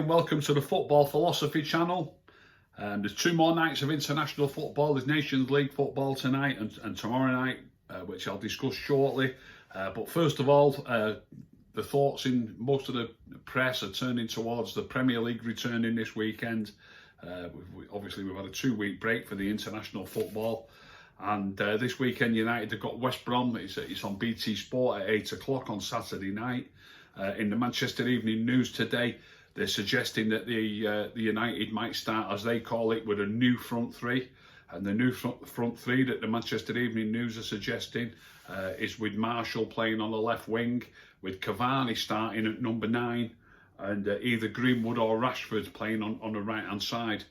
welcome to the Football Philosophy channel. There's 2 more nights of international football. There's Nations League football tonight and tomorrow night, which I'll discuss shortly. But first of all, the thoughts in most of the press are turning towards the Premier League returning this weekend. Obviously, we've had a 2-week break for the international football. And this weekend, United have got West Brom. It's on BT Sport at 8 o'clock on Saturday night. In the Manchester Evening News today, they're suggesting that the United might start, as they call it, with a new front three. And the new front three that the Manchester Evening News are suggesting is with Marshall playing on the left wing, with Cavani starting at number 9, and either Greenwood or Rashford playing on the right-hand side.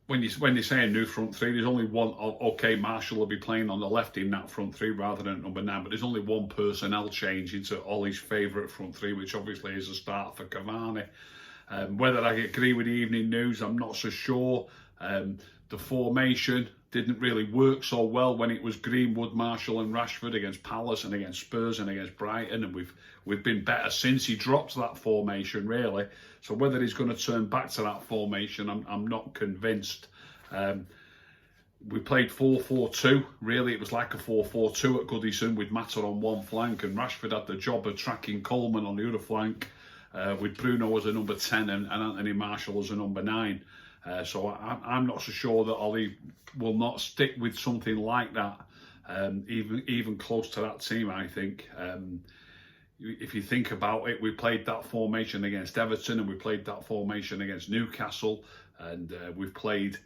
When you say a new front three, there's only one. Okay, Marshall will be playing on the left in that front three rather than number 9, but there's only one personnel change into Ollie's favourite front three, which obviously is a start for Cavani. Whether I agree with the Evening News, I'm not so sure. The formation didn't really work so well when it was Greenwood, Marshall and Rashford against Palace and against Spurs and against Brighton, and we've been better since he dropped that formation, really. So whether he's going to turn back to that formation, I'm not convinced. We played 4-4-2. Really, it was like a 4-4-2 at Goodison with Mata on one flank, and Rashford had the job of tracking Coleman on the other flank, with Bruno as a number 10 and Anthony Marshall as a number 9. So I'm not so sure that Ollie will not stick with something like that, even close to that team, I think. If you think about it, we played that formation against Everton and we played that formation against Newcastle, and we've played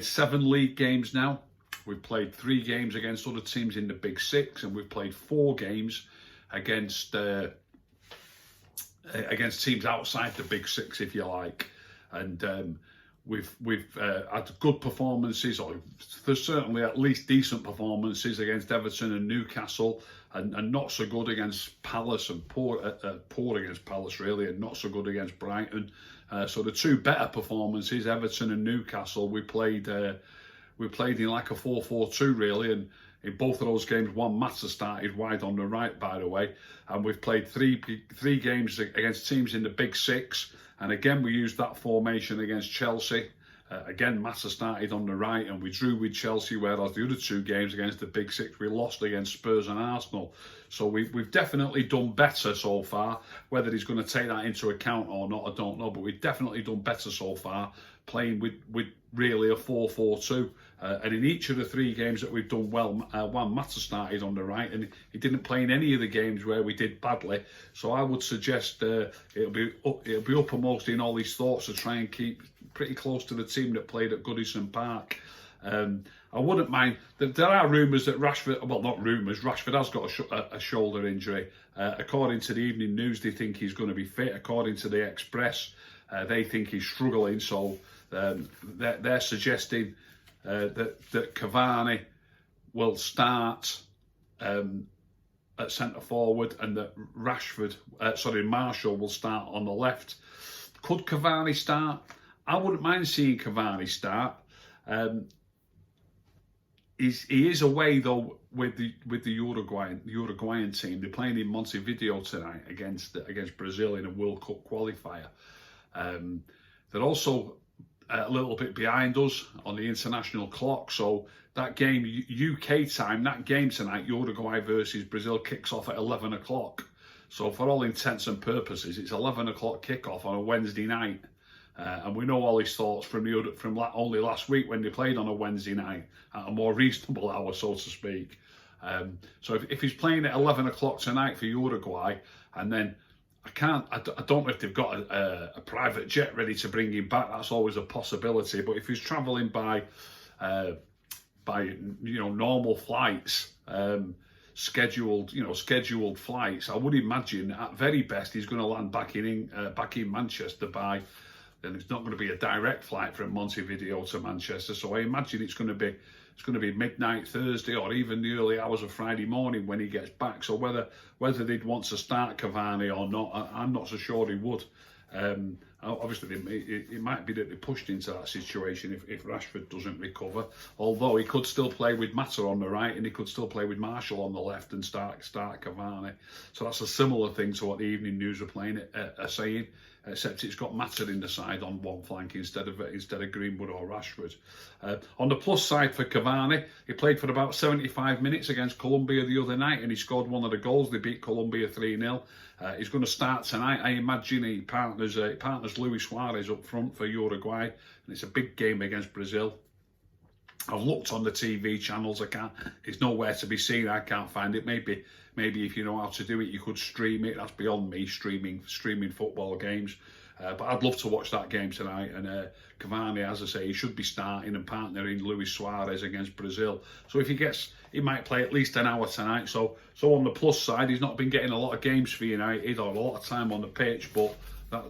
7 league games now. We've played 3 games against other teams in the Big Six, and we've played 4 games against teams outside the Big Six, if you like. And we've had good performances, or there's certainly at least decent performances against Everton and Newcastle, and not so good against Palace, and poor against Palace really, and not so good against Brighton. So the 2 better performances, Everton and Newcastle, we played in like a 4-4-2 really, and in both of those games, one Mata started wide on the right, by the way, and we've played three games against teams in the Big Six, and again we used that formation against Chelsea. Again, Mata started on the right, and we drew with Chelsea, whereas the other 2 games against the Big Six, we lost against Spurs and Arsenal. So we've definitely done better so far. Whether he's going to take that into account or not, I don't know, but we've definitely done better so far, playing with really a 4-4-2. And in each of the 3 games that we've done well, one Mata started on the right, and he didn't play in any of the games where we did badly. So I would suggest it'll be uppermost in all his thoughts to try and keep pretty close to the team that played at Goodison Park. I wouldn't mind. There are rumours that Rashford, well, not rumours, Rashford has got a shoulder injury. According to the Evening News, they think he's going to be fit. According to the Express, they think he's struggling. So they're suggesting that Cavani will start at centre forward, and that Marshall will start on the left. Could Cavani start? I wouldn't mind seeing Cavani start. He is away though with the Uruguayan team. They're playing in Montevideo tonight against Brazil in a World Cup qualifier. They're also a little bit behind us on the international clock, so that game, UK time, that game tonight, Uruguay versus Brazil, kicks off at 11 o'clock. So for all intents and purposes, it's 11 o'clock kickoff on a Wednesday night. And we know all his thoughts from only last week when they played on a Wednesday night at a more reasonable hour, so to speak. So if he's playing at 11 o'clock tonight for Uruguay, and then I don't know if they've got a private jet ready to bring him back. That's always a possibility. But if he's travelling by normal flights, scheduled flights, I would imagine at very best he's going to land back in Manchester by. Then it's not going to be a direct flight from Montevideo to Manchester. So I imagine it's going to be midnight Thursday or even the early hours of Friday morning when he gets back. So whether they'd want to start Cavani or not, I'm not so sure he would. And Obviously, it might be that they're pushed into that situation if Rashford doesn't recover. Although he could still play with Mata on the right, and he could still play with Marshall on the left and start Cavani. So that's a similar thing to what the Evening News are saying, except it's got Mata in the side on one flank instead of Greenwood or Rashford. On the plus side for Cavani, he played for about 75 minutes against Colombia the other night, and he scored one of the goals. They beat Colombia 3-0. He's going to start tonight. I imagine he partners Luis Suarez up front for Uruguay, and it's a big game against Brazil. I've looked on the TV channels. It's nowhere to be seen. I can't find it. Maybe if you know how to do it, you could stream it. That's beyond me, streaming football games. But I'd love to watch that game tonight. And Cavani, as I say, he should be starting and partnering Luis Suarez against Brazil. So if he might play at least an hour tonight. So on the plus side, he's not been getting a lot of games for United or a lot of time on the pitch, but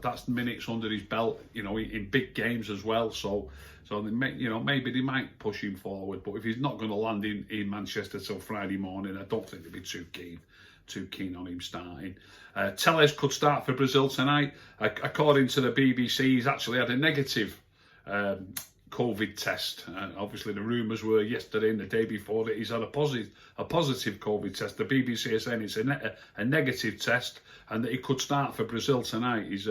that's minutes under his belt, in big games as well. So maybe they might push him forward. But if he's not going to land in Manchester till Friday morning, I don't think they'd be too keen on him starting. Telles could start for Brazil tonight. According to the BBC, he's actually had a negative COVID test. Obviously, the rumours were yesterday and the day before that he's had a positive COVID test. The BBC is saying it's a negative test and that he could start for Brazil tonight. He's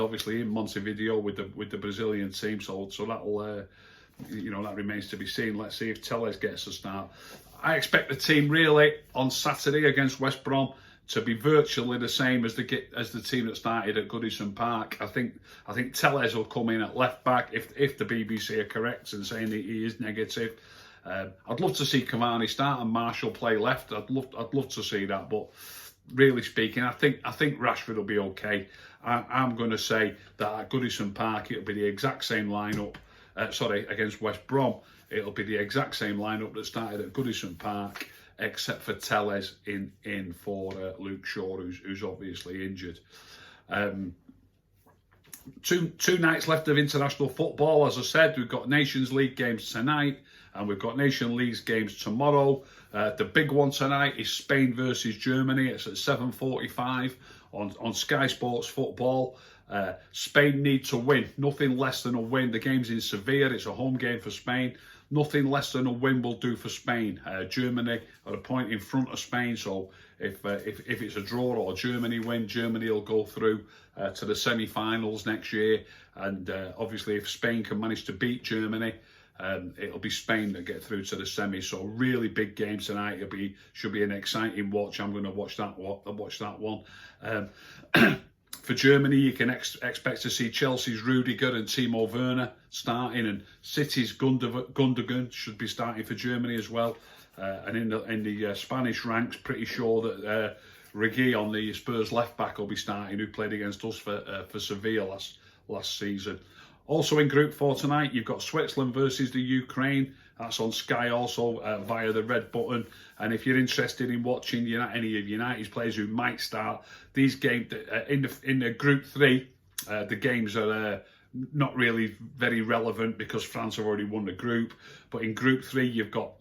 obviously in Montevideo with the Brazilian team, so that'll that remains to be seen. Let's see if Telles gets a start. I expect the team really on Saturday against West Brom to be virtually the same as the team that started at Goodison Park. I think Telles will come in at left back if the BBC are correct and saying that he is negative. I'd love to see Cavani start and Marshall play left. I'd love to see that, but really speaking, I think Rashford will be okay. I'm going to say that at Goodison Park it'll be the exact same lineup. Against West Brom, it'll be the exact same lineup that started at Goodison Park, except for Telles in for Luke Shaw, who's obviously injured. Two nights left of international football. As I said, we've got Nations League games tonight, and we've got Nations League games tomorrow. The big one tonight is Spain versus Germany. It's at 7:45 on Sky Sports Football. Spain need to win, nothing less than a win. The game's in Sevilla, it's a home game for Spain. Nothing less than a win will do for Spain. Germany are a point in front of Spain, so if it's a draw or Germany win, Germany will go through to the semi-finals next year. And obviously if Spain can manage to beat Germany, it'll be Spain that get through to the semi. So really big game tonight. Should be an exciting watch. I'm going to watch that one. For Germany, you can expect to see Chelsea's Rudiger and Timo Werner starting, and City's Gundogan should be starting for Germany as well. And in the Spanish ranks, pretty sure that Regui on the Spurs left back will be starting, who played against us for Sevilla last season. Also in Group 4 tonight, you've got Switzerland versus the Ukraine. That's on Sky also via the red button. And if you're interested in watching any of United's players who might start, these games in the Group 3, the games are not really very relevant because France have already won the group. But in Group 3, you've got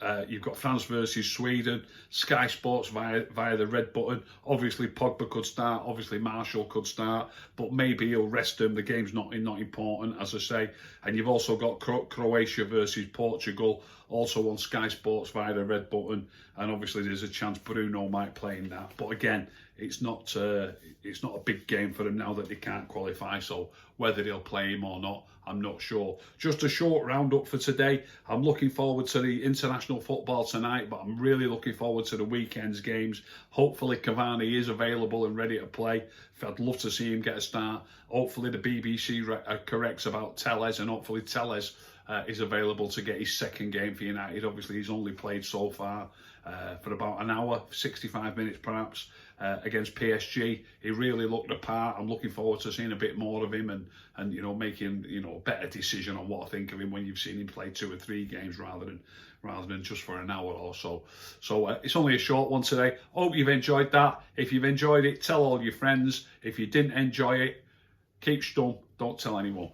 France versus Sweden. Sky Sports via the red button. Obviously, Pogba could start. Obviously, Marshall could start. But maybe he'll rest him. The game's not important, as I say. And you've also got Croatia versus Portugal, also on Sky Sports via the red button. And obviously, there's a chance Bruno might play in that. But again, it's not a big game for them now that they can't qualify. So whether they'll play him or not, I'm not sure. Just a short roundup for today. I'm looking forward to the international football tonight, but I'm really looking forward to the weekend's games. Hopefully Cavani is available and ready to play. I'd love to see him get a start. Hopefully the BBC corrects about Telles, and hopefully Telles is available to get his second game for United. Obviously he's only played so far for about an hour, 65 minutes perhaps, against PSG. He really looked the part. I'm looking forward to seeing a bit more of him and making a better decision on what I think of him when you've seen him play 2 or 3 games rather than just for an hour or so. So it's only a short one today. Hope you've enjoyed that. If you've enjoyed it, tell all your friends. If you didn't enjoy it, keep stum, don't tell anyone.